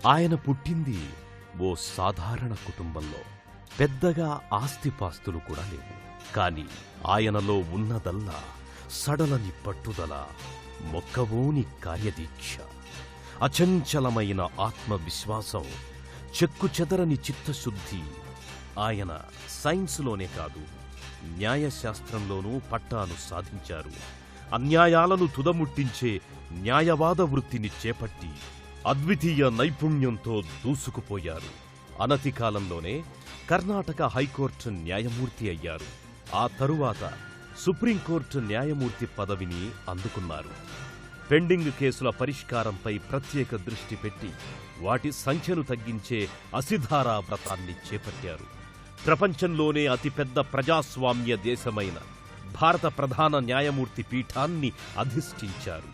ఆయన పుట్టింది ఓ సాధారణ కుటుంబంలో. పెద్దగా ఆస్తిపాస్తులు కూడా లేవు. కాని ఆయనలో ఉన్నదల్లా సడలని పట్టుదల, మొక్కవోని కార్యదీక్ష, అచంచలమైన ఆత్మవిశ్వాసం, చెక్కుచెదరని చిత్తశుద్ధి. ఆయన సైన్సులోనే కాదు, న్యాయశాస్త్రంలోనూ పట్టాను సాధించారు. అన్యాయాలను తుదముట్టించే న్యాయవాద వృత్తిని చేపట్టి అద్వితీయ నైపుణ్యంతో దూసుకుపోయారు. అనతి కాలంలోనే కర్ణాటక హైకోర్టు న్యాయమూర్తి అయ్యారు. ఆ తరువాత సుప్రీంకోర్టు న్యాయమూర్తి పదవిని అందుకున్నారు. పెండింగ్ కేసుల పరిష్కారంపై ప్రత్యేక దృష్టి పెట్టి వాటి సంఖ్యను తగ్గించే అసిధారా వ్రతాన్ని చేపట్టారు. ప్రపంచంలోనే అతిపెద్ద ప్రజాస్వామ్య దేశమైన భారత ప్రధాన న్యాయమూర్తి పీఠాన్ని అధిష్ఠించారు.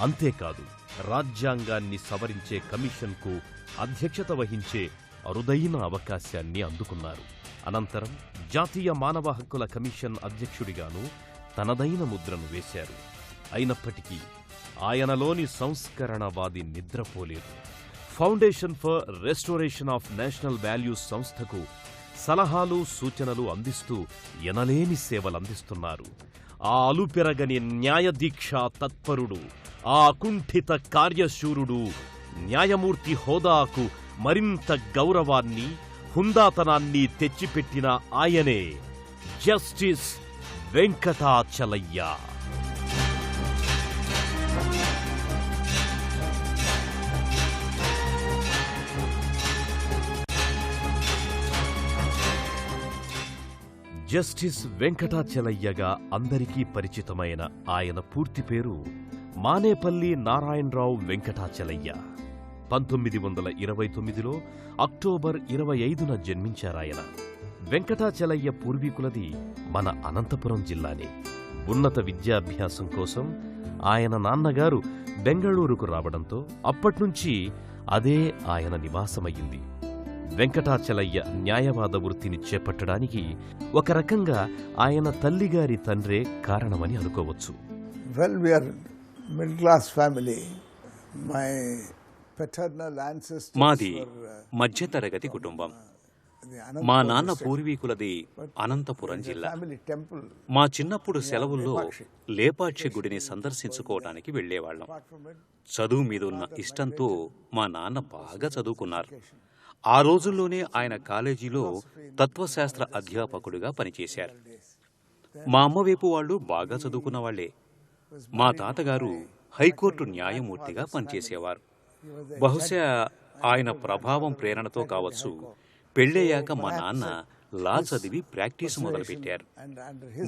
అంతేకాదు, రాజ్యాంగాన్ని సవరించే కమిషన్కు అధ్యక్షత వహించే అరుదైన అవకాశాన్ని అందుకున్నారు. అనంతరం జాతీయ మానవ హక్కుల కమిషన్ అధ్యక్షుడిగాను తనదైన ముద్రను వేశారు. అయినప్పటికీ ఆయనలోని సంస్కరణవాది నిద్రపోలేదు. Foundation for restoration of national values సంస్థకు సలహాలు, సూచనలు అందిస్తూ ఎనలేని సేవలందిస్తున్నారు. ఆ అలుపెరగని న్యాయదీక్షా తత్పరుడు, ఆ అకుంఠిత కార్యశూరుడు, న్యాయమూర్తి హోదాకు మరింత గౌరవాన్ని, హుందాతనాన్ని తెచ్చిపెట్టిన ఆయనే జస్టిస్ వెంకటాచలయ్య. జస్టిస్ వెంకటాచలయ్యగా అందరికీ పరిచితమైన ఆయన పూర్తి పేరు మానేపల్లి నారాయణరావు వెంకటాచలయ్య. 1929లో అక్టోబర్ 25న జన్మించారాయన. వెంకటాచలయ్య పూర్వీకులది మన అనంతపురం జిల్లానే. ఉన్నత విద్యాభ్యాసం కోసం ఆయన నాన్నగారు బెంగళూరుకు రావడంతో అప్పట్నుంచి అదే ఆయన నివాసమయ్యింది. వెంకటాచలయ్య న్యాయవాద వృత్తిని చేపట్టడానికి ఒక రకంగా ఆయన తల్లిగారి తండ్రే కారణమని అనుకోవచ్చు. మాది మధ్యతరగతి కుటుంబం. మా నాన్న పూర్వీకులది అనంతపురం జిల్లా. మా చిన్నప్పుడు సెలవుల్లో లేపాక్షి గుడిని సందర్శించుకోవడానికి వెళ్లేవాళ్లం. చదువు మీదున్న ఇష్టంతో మా నాన్న బాగా చదువుకున్నారు. ఆ రోజుల్లోనే ఆయన కాలేజీలో తత్వశాస్త్ర అధ్యాపకుడిగా పనిచేశారు. మా అమ్మ వైపు వాళ్ళు బాగా చదువుకున్న వాళ్లే. మా తాతగారు హైకోర్టు న్యాయమూర్తిగా పనిచేసేవారు. బహుశా ఆయన ప్రభావం ప్రేరణతో కావచ్చు, పెళ్ళయ్యాక మా నాన్న లా చదివి ప్రాక్టీసు మొదలుపెట్టారు.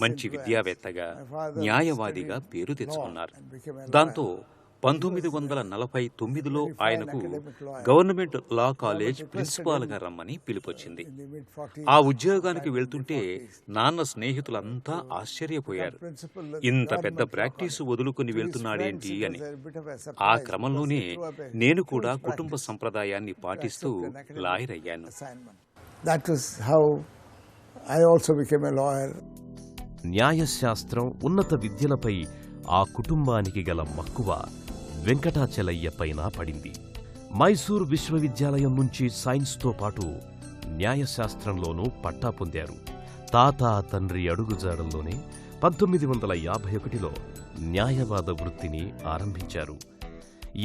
మంచి విద్యావేత్తగా, న్యాయవాదిగా పేరు తెచ్చుకున్నారు. దాంతో 1949లో ఆయనకు గవర్నమెంట్ లా కాలేజ్ ప్రిన్సిపాల్గా రమ్మని పిలుపొచ్చింది. ఆ ఉద్యోగానికి వెళ్తుంటే నాన్న స్నేహితులంతా ఆశ్చర్యపోయారు. ఇంత పెద్ద ప్రాక్టీసు వదులుకుని వెళ్తున్నాడేంటి అని. ఆ క్రమంలోనే నేను కూడా కుటుంబ సంప్రదాయాన్ని పాటిస్తూ లాయర్ అయ్యాను. న్యాయశాస్త్రం, ఉన్నత విద్యలపై ఆ కుటుంబానికి గల మక్కువ వెంకటాచలయ్య పైన పడింది. మైసూర్ విశ్వవిద్యాలయం నుంచి సైన్స్తో పాటు న్యాయశాస్త్రంలోనూ పట్టా పొందారు. తాత, తండ్రి అడుగుజాడల్లోనే 1951లో న్యాయవాద వృత్తిని ఆరంభించారు.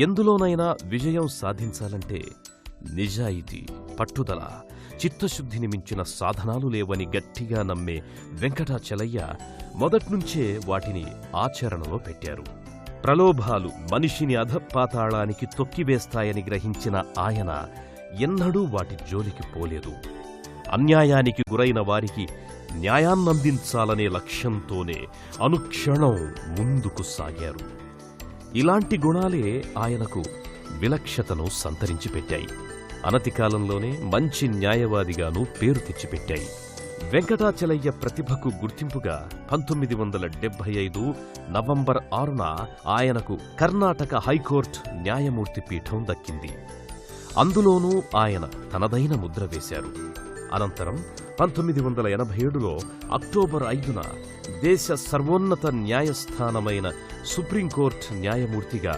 ఎందులోనైనా విజయం సాధించాలంటే నిజాయితీ, పట్టుదల, చిత్తశుద్ధిని మించిన సాధనాలు లేవని గట్టిగా నమ్మే వెంకటాచలయ్య మొదట్నుంచే వాటిని ఆచరణలో పెట్టారు. ప్రలోభాలు మనిషిని అధపాతాళానికి తొక్కివేస్తాయని గ్రహించిన ఆయన ఎన్నడూ వాటి జోలికి పోలేదు. అన్యాయానికి గురైన వారికి న్యాయాన్నందించాలనే లక్ష్యంతోనే అనుక్షణం ముందుకు సాగారు. ఇలాంటి గుణాలే ఆయనకు విలక్షణతను సంతరించి పెట్టాయి. అనతి కాలంలోనే మంచి న్యాయవాదిగాను పేరు తెచ్చిపెట్టాయి. వెంకటాచలయ్య ప్రతిభకు గుర్తింపుగా 1975 నవంబర్ 6న ఆయనకు కర్ణాటక హైకోర్టు న్యాయమూర్తి పీఠం దక్కింది. అందులోనూ ఆయన తనదైన ముద్ర వేశారు. అనంతరం 1987లో అక్టోబర్ 5న దేశ సర్వోన్నత న్యాయస్థానమైన సుప్రీంకోర్టు న్యాయమూర్తిగా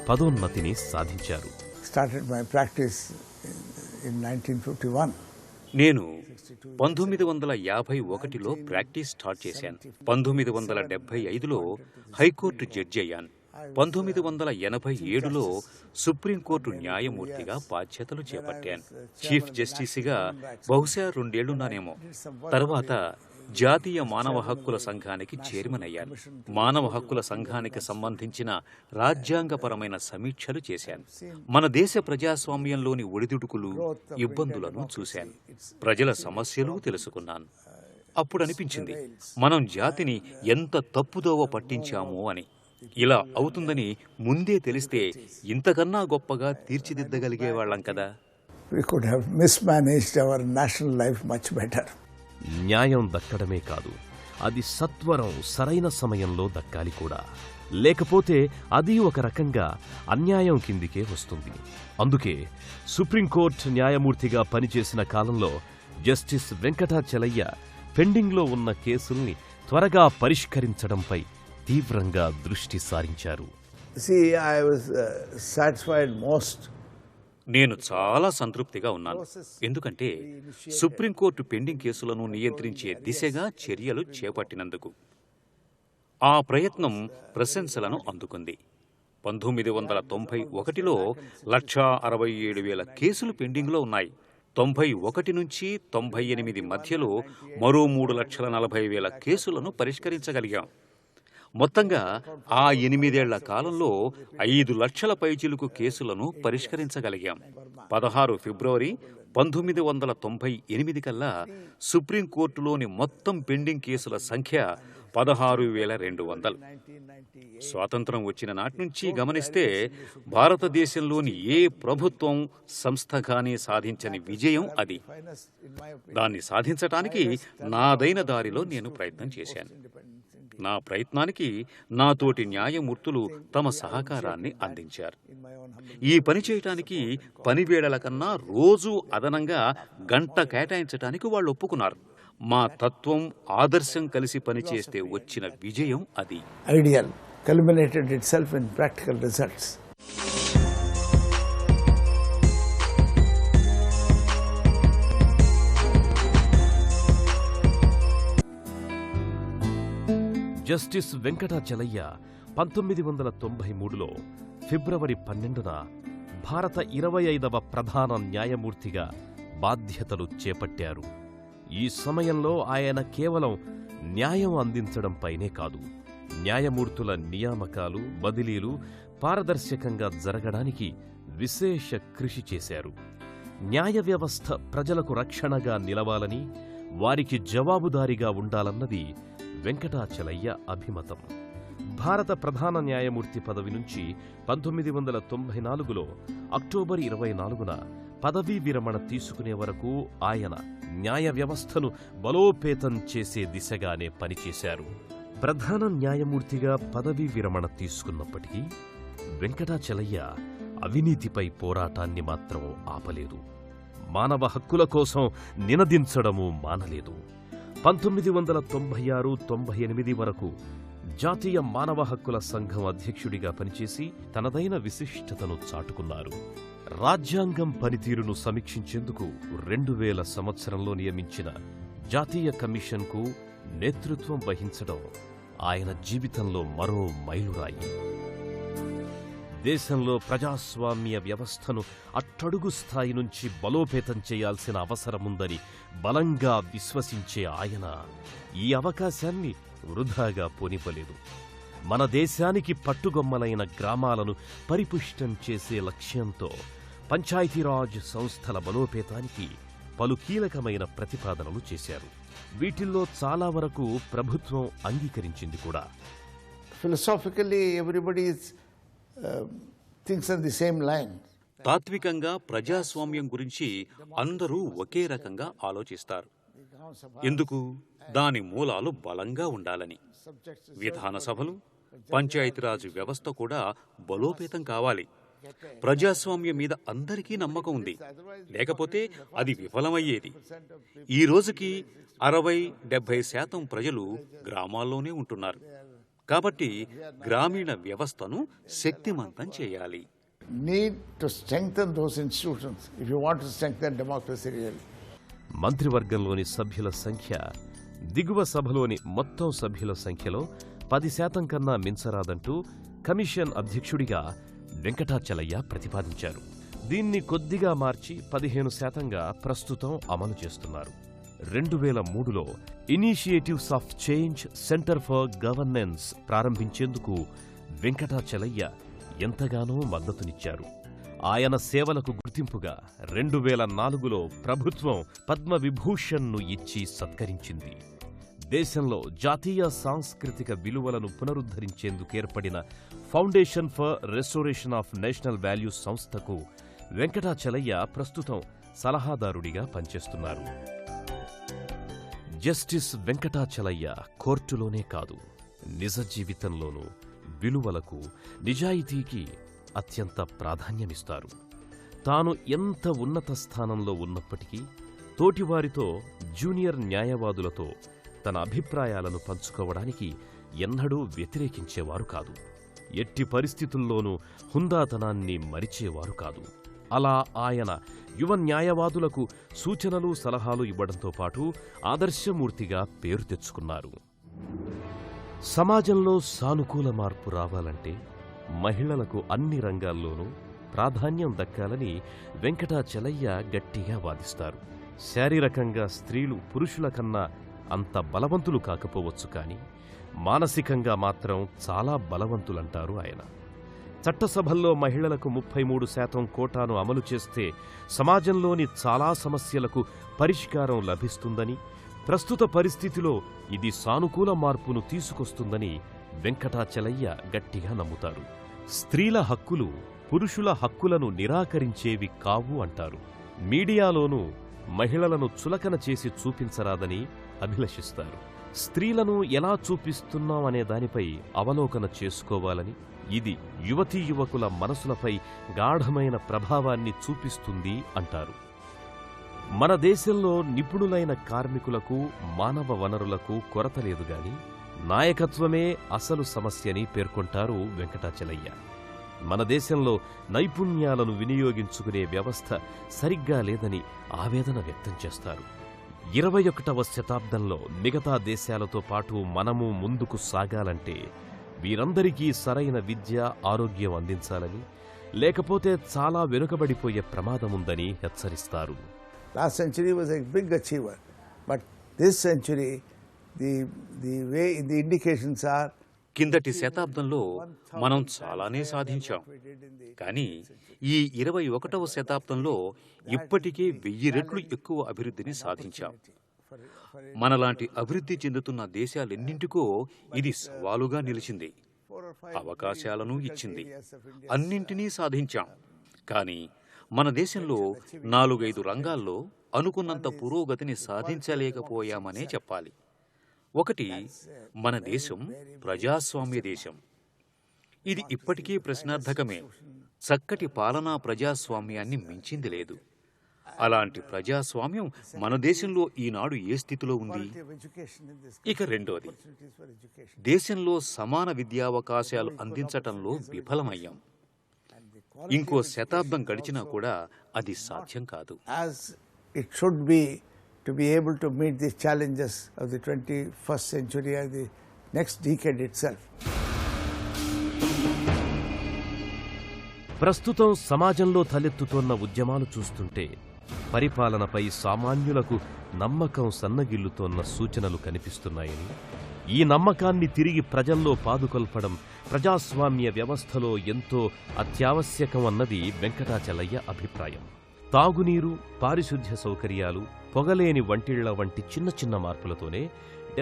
పదోన్నతిని సాధించారు. started my practice in 1951. నేను 1951లో ప్రాక్టీస్ స్టార్ట్ చేశాను. 1975లో హైకోర్టు జడ్జి అయ్యాను. 1987లో సుప్రీంకోర్టు న్యాయమూర్తిగా బాధ్యతలు చేపట్టాను. చీఫ్ జస్టిస్గా బహుశా 2 ఏళ్లున్నానేమో. తర్వాత జాతీయ మానవ హక్కుల సంఘానికి చైర్మన్ అయ్యాను. మానవ హక్కుల సంఘానికి సంబంధించిన రాజ్యాంగపరమైన సమీక్షలు చేశాను. మన దేశ ప్రజాస్వామ్యంలోని ఒడిదుడుకులు, ఇబ్బందులను చూశాను. ప్రజల సమస్యలు తెలుసుకున్నాను. అప్పుడు అనిపించింది, మనం జాతిని ఎంత తప్పుదోవ పట్టించామో అని. ఇలా అవుతుందని ముందే తెలిస్తే ఇంతకన్నా గొప్పగా తీర్చిదిద్దగలిగేవాళ్లం కదా. We could have mismanaged our national life much better. న్యాయం దక్కడమే కాదు, అది సత్వరం సరైన సమయంలో దక్కాలి కూడా. లేకపోతే అది ఒక రకంగా అన్యాయం కిందికే వస్తుంది. అందుకే సుప్రీంకోర్టు న్యాయమూర్తిగా పనిచేసిన కాలంలో జస్టిస్ వెంకటాచలయ్య పెండింగ్లో ఉన్న కేసుల్ని త్వరగా పరిష్కరించడంపై తీవ్రంగా దృష్టి సారించారు. See, I was satisfied most. నేను చాలా సంతృప్తిగా ఉన్నాను. ఎందుకంటే సుప్రీంకోర్టు పెండింగ్ కేసులను నియంత్రించే దిశగా చర్యలు చేపట్టినందుకు. ఆ ప్రయత్నం ప్రశంసలను అందుకుంది. 1991లో 1,67,000 కేసులు పెండింగ్లో ఉన్నాయి. 91 నుంచి 98 మధ్యలో మరో 3,40,000 కేసులను పరిష్కరించగలిగాం. మొత్తంగా ఆ 8 ఏళ్ల కాలంలో 5 లక్షల పైచిలుకు కేసులను పరిష్కరించగలిగాం. 16 ఫిబ్రవరి 1998 కల్లా సుప్రీంకోర్టులోని మొత్తం పెండింగ్ కేసుల సంఖ్య 16,200. స్వాతంత్రం వచ్చిన నాటి నుంచి గమనిస్తే భారతదేశంలోని ఏ ప్రభుత్వం, సంస్థ కానీ సాధించని విజయం అది. దాన్ని సాధించటానికి నాదైన దారిలో నేను ప్రయత్నం చేశాను. నా ప్రయత్నానికి నాతోటి న్యాయమూర్తులు తమ సహకారాన్ని అందించారు. ఈ పని చేయటానికి పనివేళల కన్నా రోజూ అదనంగా గంట కేటాయించటానికి వాళ్ళు ఒప్పుకున్నారు. మా తత్వం, ఆదర్శం కలిసి పనిచేస్తే వచ్చిన విజయం అది. Ideal culminated itself in practical results. Justice Venkatachaliah 1993లో ఫిబ్రవరి 12న భారత 25వ ప్రధాన న్యాయమూర్తిగా బాధ్యతలు చేపట్టారు. ఈ సమయంలో ఆయన కేవలం న్యాయం అందించడంపైనే కాదు, న్యాయమూర్తుల నియామకాలు, బదిలీలు పారదర్శకంగా జరగడానికి విశేష కృషి చేశారు. న్యాయ వ్యవస్థ ప్రజలకు రక్షణగా నిలవాలని, వారికి జవాబుదారీగా ఉండాలన్నది వెంకటాచలయ్య అభిమతం. భారత ప్రధాన న్యాయమూర్తి పదవి నుంచి 1994లో అక్టోబర్ 24న పదవీ విరమణ తీసుకునే వరకు ఆయన న్యాయ వ్యవస్థను బలోపేతం చేసే దిశగానే పనిచేశారు. ప్రధాన న్యాయమూర్తిగా పదవీ విరమణ తీసుకున్నప్పటికీ వెంకటాచలయ్య అవినీతిపై పోరాటాన్ని మాత్రం ఆపలేదు. మానవ హక్కుల కోసం నినదించడము మానలేదు. 1996-98 వరకు జాతీయ మానవ హక్కుల సంఘం అధ్యక్షుడిగా పనిచేసి తనదైన విశిష్టతను చాటుకున్నారు. రాజ్యాంగం పనితీరును సమీక్షించేందుకు 2000 సంవత్సరంలో నియమించిన జాతీయ కమిషన్కు నేతృత్వం వహించడం ఆయన జీవితంలో మరో మైలురాయి. దేశంలో ప్రజాస్వామ్య వ్యవస్థను అట్టడుగు స్థాయి నుంచి బలోపేతం చేయాల్సిన అవసరముందని బలంగా విశ్వసించే ఆయన ఈ అవకాశాన్ని వృధాగా పోనివ్వలేదు. మన దేశానికి పట్టుగొమ్మలైన గ్రామాలను పరిపుష్టం చేసే లక్ష్యంతో పంచాయతీరాజ్ సంస్థల బలోపేతానికి పలు కీలకమైన ప్రతిపాదనలు చేశారు. వీటిల్లో చాలా వరకు ప్రభుత్వం అంగీకరించింది కూడా. Philosophically, everybody thinks on the same line. తాత్వికంగా ప్రజాస్వామ్యం గురించి అందరూ ఒకే రకంగా ఆలోచిస్తారు. ఎందుకు? దాని మూలాలు బలంగా ఉండాలని. విధాన సభలు, పంచాయతీరాజ్ వ్యవస్థ కూడా బలోపేతం కావాలి. ప్రజాస్వామ్యం మీద అందరికీ నమ్మకం ఉంది, లేకపోతే అది విఫలమయ్యేది. ఈ రోజుకి 60-70% ప్రజలు గ్రామాల్లోనే ఉంటున్నారు. కాబట్టి గ్రామీణ వ్యవస్థను శక్తిమంతం చేయాలి. need to strengthen those institutions if you want to strengthen democracy really. మంత్రివర్గంలోని సభ్యుల సంఖ్య దిగువ సభలోని మొత్తం సభ్యుల సంఖ్యలో 10% కన్నా మించరాదంటూ కమిషన్ అధ్యక్షుడిగా వెంకటాచలయ్య ప్రతిపాదించారు. దీన్ని కొద్దిగా మార్చి 15%గా ప్రస్తుతం అమలు చేస్తున్నారు. 2003లో initiatives of change centre for governance ప్రారంభించేందుకు వెంకటాచలయ్య ఎంతగానో మద్దతునిచ్చారు. ఆయన సేవలకు గుర్తింపుగా 2004లో ప్రభుత్వం పద్మవిభూషణ్ను ఇచ్చి సత్కరించింది. దేశంలో జాతీయ సాంస్కృతిక విలువలను పునరుద్ధరించేందుకు ఏర్పడిన foundation for restoration of national values సంస్థకు వెంకటాచలయ్య ప్రస్తుతం సలహాదారుడిగా పనిచేస్తున్నారు. జస్టిస్ వెంకటాచలయ్య కోర్టులోనే కాదు, నిజ జీవితంలోనూ విలువలకు, నిజాయితీకి అత్యంత ప్రాధాన్యమిస్తారు. తాను ఎంత ఉన్నత స్థానంలో ఉన్నప్పటికీ తోటివారితో, జూనియర్ న్యాయవాదులతో తన అభిప్రాయాలను పంచుకోవడానికి ఎన్నడూ వ్యతిరేకించేవారు కాదు. ఎట్టి పరిస్థితుల్లోనూ హుందాతనాన్ని మరిచేవారు కాదు. అలా ఆయన యువ న్యాయవాదులకు సూచనలు, సలహాలు ఇవ్వడంతో పాటు ఆదర్శమూర్తిగా పేరు తెచ్చుకున్నారు. సమాజంలో సానుకూల మార్పు రావాలంటే మహిళలకు అన్ని రంగాల్లోనూ ప్రాధాన్యం దక్కాలని వెంకటాచలయ్య గట్టిగా వాదిస్తారు. శారీరకంగా స్త్రీలు పురుషుల కన్నా అంత బలవంతులు కాకపోవచ్చు, కానీ మానసికంగా మాత్రం చాలా బలవంతులంటారు ఆయన. చట్టసభల్లో మహిళలకు 33% కోటాను అమలు చేస్తే సమాజంలోని చాలా సమస్యలకు పరిష్కారం లభిస్తుందని, ప్రస్తుత పరిస్థితిలో ఇది సానుకూల మార్పును తీసుకొస్తుందని వెంకటాచలయ్య గట్టిగా నమ్ముతారు. స్త్రీల హక్కులు పురుషుల హక్కులను నిరాకరించేవి కావు అంటారు. మీడియాలోనూ మహిళలను చులకన చేసి చూపించరాదని అభిలషిస్తారు. స్త్రీలను ఎలా చూపిస్తున్నాం అనే దానిపై అవలోకన చేసుకోవాలని, ఇది యువతీ యువకుల మనసులపై గాఢమైన ప్రభావాన్ని చూపిస్తుంది అంటారు. మన దేశంలో నిపుణులైన కార్మికులకు, మానవ వనరులకు కొరత లేదు గాని నాయకత్వమే అసలు సమస్యని పేర్కొంటారు వెంకటాచలయ్య. మన దేశంలో నైపుణ్యాలను వినియోగించుకునే వ్యవస్థ సరిగ్గా లేదని ఆవేదన వ్యక్తం చేస్తారు. 21వ శతాబ్దంలో మిగతా దేశాలతో పాటు మనము ముందుకు సాగాలంటే వీరందరికీ సరైన విద్య, ఆరోగ్యం అందించాలని, లేకపోతే చాలా వెనుకబడిపోయే ప్రమాదముందని హెచ్చరిస్తారు. Last century was a big achiever, but this century, the way the indications are. కిందటి శతాబ్దంలో మనం చాలానే సాధించాం, కానీ ఈ 21వ శతాబ్దంలో ఇప్పటికే 1000 రెట్లు ఎక్కువ అభివృద్ధిని సాధించాం. మనలాంటి అభివృద్ధి చెందుతున్న దేశాలెన్నింటికో ఇది సవాలుగా నిలిచింది. అవకాశాలను ఇచ్చింది, అన్నింటినీ సాధించాం. కానీ మన దేశంలో 4-5 రంగాల్లో అనుకున్నంత పురోగతిని సాధించలేకపోయామనే చెప్పాలి. ఒకటి, మన దేశం ప్రజాస్వామ్య దేశం. ఇది ఇప్పటికీ ప్రశ్నార్థకమే. చక్కటి పాలనా ప్రజాస్వామ్యాన్ని మించింది లేదు. అలాంటి ప్రజాస్వామ్యం మన దేశంలో ఈనాడు ఏ స్థితిలో ఉంది? ఇక రెండోది, దేశంలో సమాన విద్యావకాశాలు అందించటంలో విఫలమయ్యాం. ఇంకో శతాబ్దం గడిచినా కూడా అది సాధ్యం కాదు. It should be to be able to meet the challenges of the 21st century and the next decade itself. ప్రస్తుతం సమాజంలో తలెత్తుతోన్న ఉద్యమాలు చూస్తుంటే పరిపాలనపై సామాన్యులకు నమ్మకం సన్నగిల్లుతోన్న సూచనలు కనిపిస్తున్నాయని, ఈ నమ్మకాన్ని తిరిగి ప్రజల్లో పాదుకొల్పడం ప్రజాస్వామ్య వ్యవస్థలో ఎంతో అత్యావశ్యకం అన్నది వెంకటాచలయ్య అభిప్రాయం. తాగునీరు, పారిశుధ్య సౌకర్యాలు, పొగలేని వంటిళ్ల వంటి చిన్న చిన్న మార్పులతోనే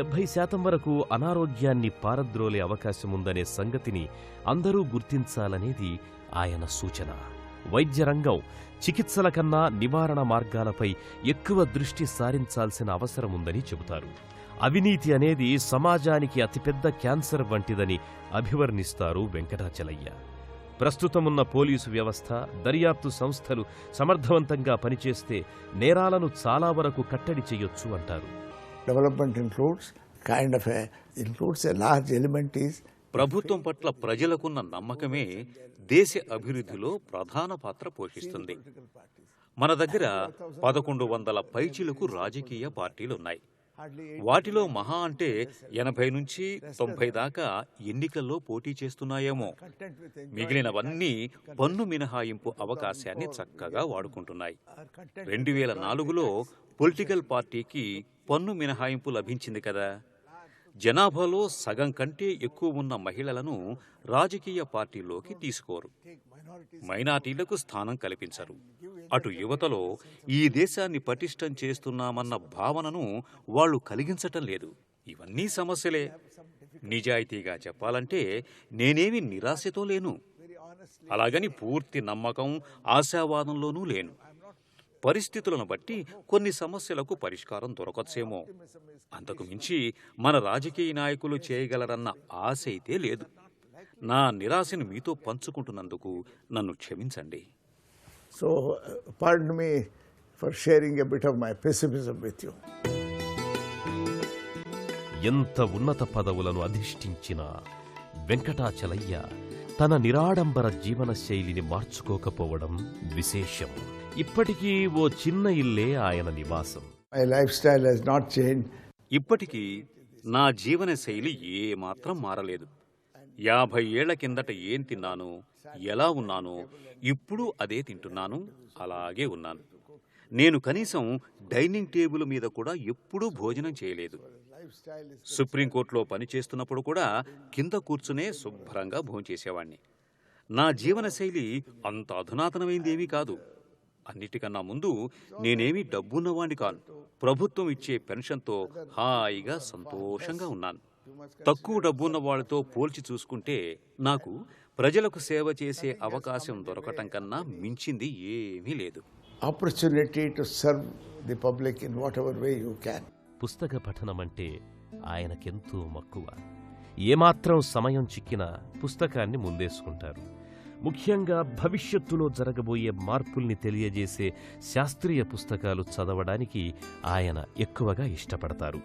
70% వరకు అనారోగ్యాన్ని పారద్రోలే అవకాశముందనే సంగతిని అందరూ గుర్తించాలనేది ఆయన సూచన. వైద్యరంగం చికిత్సల కన్నా నివారణ మార్గాలపై ఎక్కువ దృష్టి సారించాల్సిన అవసరముందని చెబుతారు. అవినీతి అనేది సమాజానికి అతిపెద్ద క్యాన్సర్ వంటిదని అభివర్ణిస్తారు వెంకటాచలయ్య. ప్రస్తుతమున్న పోలీసు వ్యవస్థ, దర్యాప్తు సంస్థలు సమర్థవంతంగా పనిచేస్తే నేరాలను చాలా వరకు కట్టడి చేయొచ్చు అంటారు. Development includes a large element is ప్రభుత్వం పట్ల ప్రజలకున్న నమ్మకమే దేశ అభివృద్ధిలో ప్రధాన పాత్ర పోషిస్తుంది. మన దగ్గర 1100 పైచిలకు రాజకీయ పార్టీలున్నాయి. వాటిలో మహా అంటే 80 నుంచి 90 దాకా ఎన్నికల్లో పోటీ చేస్తున్నాయేమో. మిగిలినవన్నీ పన్ను మినహాయింపు అవకాశాన్ని చక్కగా వాడుకుంటున్నాయి. 2004లో పొలిటికల్ పార్టీకి పన్ను మినహాయింపు లభించింది కదా. జనాభాలో సగం కంటే ఎక్కువ ఉన్న మహిళలను రాజకీయ పార్టీల్లోకి తీసుకోరు. మైనార్టీలకు స్థానం కల్పించరు. అటు యువతలో ఈ దేశాన్ని పటిష్టం చేస్తున్నామన్న భావనను వాళ్ళు కలిగించటం లేదు. ఇవన్నీ సమస్యలే. నిజాయితీగా చెప్పాలంటే నేనేమి నిరాశతో లేను. అలాగని పూర్తి నమ్మకం, ఆశావాదంలోనూ లేను. పరిస్థితులను బట్టి కొన్ని సమస్యలకు పరిష్కారం దొరకచ్చేమో. అంతకు మించి మన రాజకీయ నాయకులు చేయగలరన్న ఆశ అయితే లేదు. నా నిరాశను మీతో పంచుకుంటున్నందుకు నన్ను క్షమించండి. So, pardon me for sharing a bit of my pessimism with you. ఎంత ఉన్నత పదవులను అధిష్ఠించిన వెంకటాచలయ్య తన నిరాడంబర జీవన శైలిని మార్చుకోకపోవడం విశేషం. ఇప్పటికీ ఓ చిన్న ఇల్లే ఆయన నివాసం. My lifestyle has not changed. ఇప్పటికీ నా జీవన శైలి ఏమాత్రం మారలేదు. 50 ఏళ్ల కిందట ఏం తిన్నాను, ఎలా ఉన్నానో ఇప్పుడు అదే తింటున్నాను, అలాగే ఉన్నాను. నేను కనీసం డైనింగ్ టేబుల్ మీద కూడా ఎప్పుడూ భోజనం చేయలేదు. సుప్రీంకోర్టులో పనిచేస్తున్నప్పుడు కూడా కింద కూర్చునే శుభ్రంగా భోంచేసేవాణ్ణి. నా జీవన శైలి అంత అధునాతనమైందేమీ కాదు. అన్నిటికన్నా ముందు నేనేమీ డబ్బున్నవాణ్ణి కాను. ప్రభుత్వం ఇచ్చే పెన్షన్తో హాయిగా సంతోషంగా ఉన్నాను. తక్కువ డబ్బున్న వాళ్ళతో పోల్చి చూసుకుంటే నాకు ప్రజలకు సేవ చేసే అవకాశం దొరకటం కన్నా మించింది ఏమీ లేదు. Opportunity to serve the public in whatever way you can. పుస్తక పఠనమంటే ఆయనకెంతో మక్కువ. ఏమాత్రం సమయం చిక్కినా పుస్తకాన్ని ముందేసుకుంటారు. ముఖ్యంగా భవిష్యత్తులో జరగబోయే మార్పుల్ని తెలియజేసే శాస్త్రీయ పుస్తకాలు చదవడానికి ఆయన ఎక్కువగా ఇష్టపడతారు.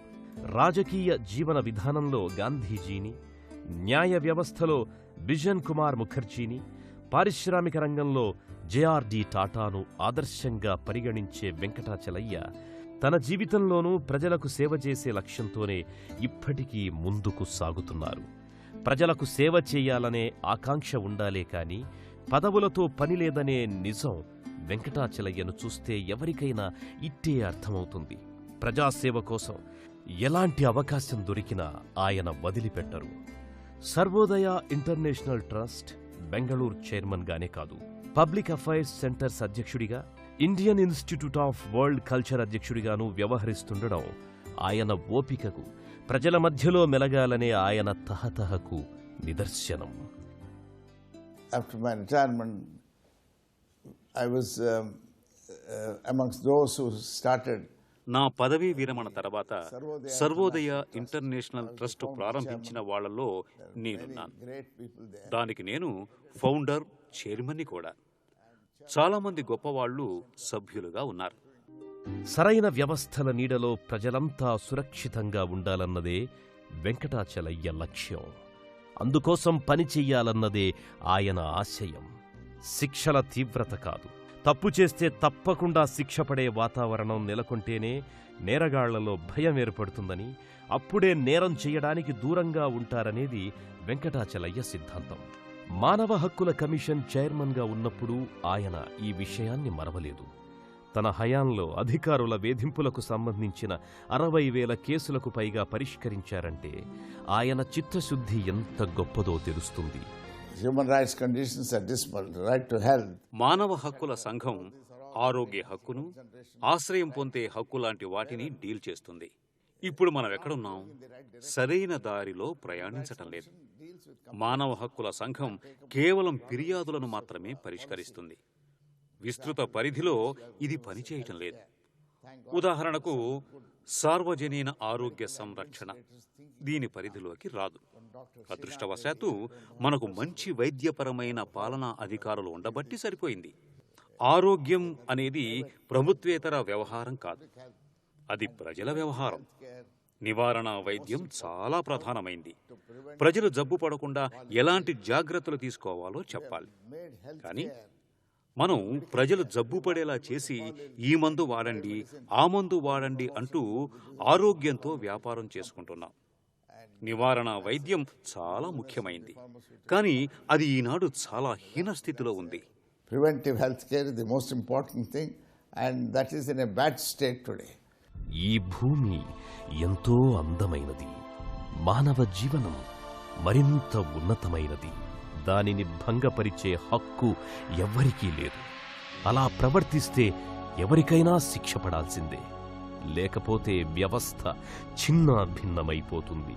రాజకీయ జీవన విధానంలో గాంధీజీని, న్యాయ వ్యవస్థలో బిజన్ కుమార్ ముఖర్జీని, పారిశ్రామిక రంగంలో జేఆర్డి టాటాను ఆదర్శంగా పరిగణించే వెంకటాచలయ్య తన జీవితంలోనూ ప్రజలకు సేవ చేసే లక్ష్యంతోనే ఇప్పటికీ ముందుకు సాగుతున్నారు. ప్రజలకు సేవ చేయాలనే ఆకాంక్ష ఉండాలే కాని పదవులతో పనిలేదనే నిజం వెంకటాచలయ్యను చూస్తే ఎవరికైనా ఇట్టే అర్థమవుతుంది. ప్రజాసేవ కోసం ఎలాంటి అవకాశం దొరికినా ఆయన వదిలిపెట్టరు. సర్వోదయ ఇంటర్నేషనల్ ట్రస్ట్ బెంగళూరు చైర్మన్గానే కాదు, పబ్లిక్ అఫైర్స్ సెంటర్స్ అధ్యక్షుడిగా, Indian institute of world culture అధ్యక్షుడిగానూ వ్యవహరిస్తుండడం ఆయన ఓపికకు, ప్రజల మధ్యలో మెలగాలనే ఆయన తహతహకు నిదర్శనం. After my retirement, I was amongst those who started. నా పదవీ విరమణ తర్వాత సర్వోదయ ఇంటర్నేషనల్ ట్రస్ట్ ప్రారంభించిన వాళ్లలో నేనున్నాను. దానికి నేను ఫౌండర్, చైర్మన్ని కూడా. చాలామంది గొప్పవాళ్లు సభ్యులుగా ఉన్నారు. సరైన వ్యవస్థల నీడలో ప్రజలంతా సురక్షితంగా ఉండాలన్నదే వెంకటాచలయ్య లక్ష్యం. అందుకోసం పనిచెయ్యాలన్నదే ఆయన ఆశయం. శిక్షల తీవ్రత కాదు, తప్పు చేస్తే తప్పకుండా శిక్ష పడే వాతావరణం నెలకొంటేనే నేరగాళ్లలో భయం ఏర్పడుతుందని, అప్పుడే నేరం చెయ్యడానికి దూరంగా ఉంటారనేది వెంకటాచలయ్య సిద్ధాంతం. మానవ హక్కుల కమిషన్ చైర్మన్గా ఉన్నప్పుడు ఆయన ఈ విషయాన్ని మరవలేదు. తన హయాంలో అధికారుల వేధింపులకు సంబంధించిన 60,000 కేసులకు పైగా పరిష్కరించారంటే ఆయన చిత్తశుద్ధి ఎంత గొప్పదో తెలుస్తుంది. Human rights conditions are dismal. Right to health. మానవ హక్కుల సంఘం ఆరోగ్య హక్కును, ఆశ్రయం పొందే హక్కు లాంటి వాటిని డీల్ చేస్తుంది. ఇప్పుడు మనం ఎక్కడున్నాం? సరైన దారిలో ప్రయాణించటం లేదు. మానవ హక్కుల సంఘం కేవలం ఫిర్యాదులను మాత్రమే పరిష్కరిస్తుంది. విస్తృత పరిధిలో ఇది పనిచేయటం లేదు. ఉదాహరణకు సార్వజనీన ఆరోగ్య సంరక్షణ దీని పరిధిలోకి రాదు. అదృష్టవశాత్తు మనకు మంచి వైద్యపరమైన పాలనా అధికారులు ఉండబట్టి సరిపోయింది. ఆరోగ్యం అనేది ప్రభుత్వేతర వ్యవహారం కాదు, అది ప్రజల వ్యవహారం. నివారణ వైద్యం చాలా ప్రధానమైంది. ప్రజలు జబ్బు పడకుండా ఎలాంటి జాగ్రత్తలు తీసుకోవాలో చెప్పాలి. కానీ మనం ప్రజలు జబ్బు పడేలా చేసి ఈ మందు వాడండి, ఆ మందు వాడండి అంటూ ఆరోగ్యంతో వ్యాపారం చేసుకుంటున్నాం. నివారణ వైద్యం చాలా ముఖ్యమైంది, కానీ అది ఈనాడు చాలా హీనస్థితిలో ఉంది. Preventive health care is the most important thing, and that is in a bad state today. ఈ భూమి ఎంతో అందమైనది. మానవ జీవనం మరింత ఉన్నతమైనది. దానిని భంగపరిచే హక్కు ఎవ్వరికీ లేదు. అలా ప్రవర్తిస్తే ఎవరికైనా శిక్ష పడాల్సిందే. లేకపోతే వ్యవస్థ చిన్న భిన్నమైపోతుంది.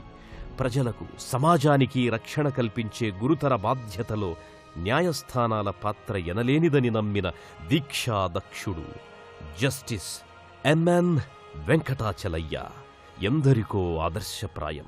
ప్రజలకు, సమాజానికి రక్షణ కల్పించే గురుతర బాధ్యతలో న్యాయస్థానాల పాత్ర ఎనలేనిదని నమ్మిన దీక్షాదక్షుడు జస్టిస్ ఎంఎన్ వెంకటాచలయ్య ఎందరికో ఆదర్శప్రాయం.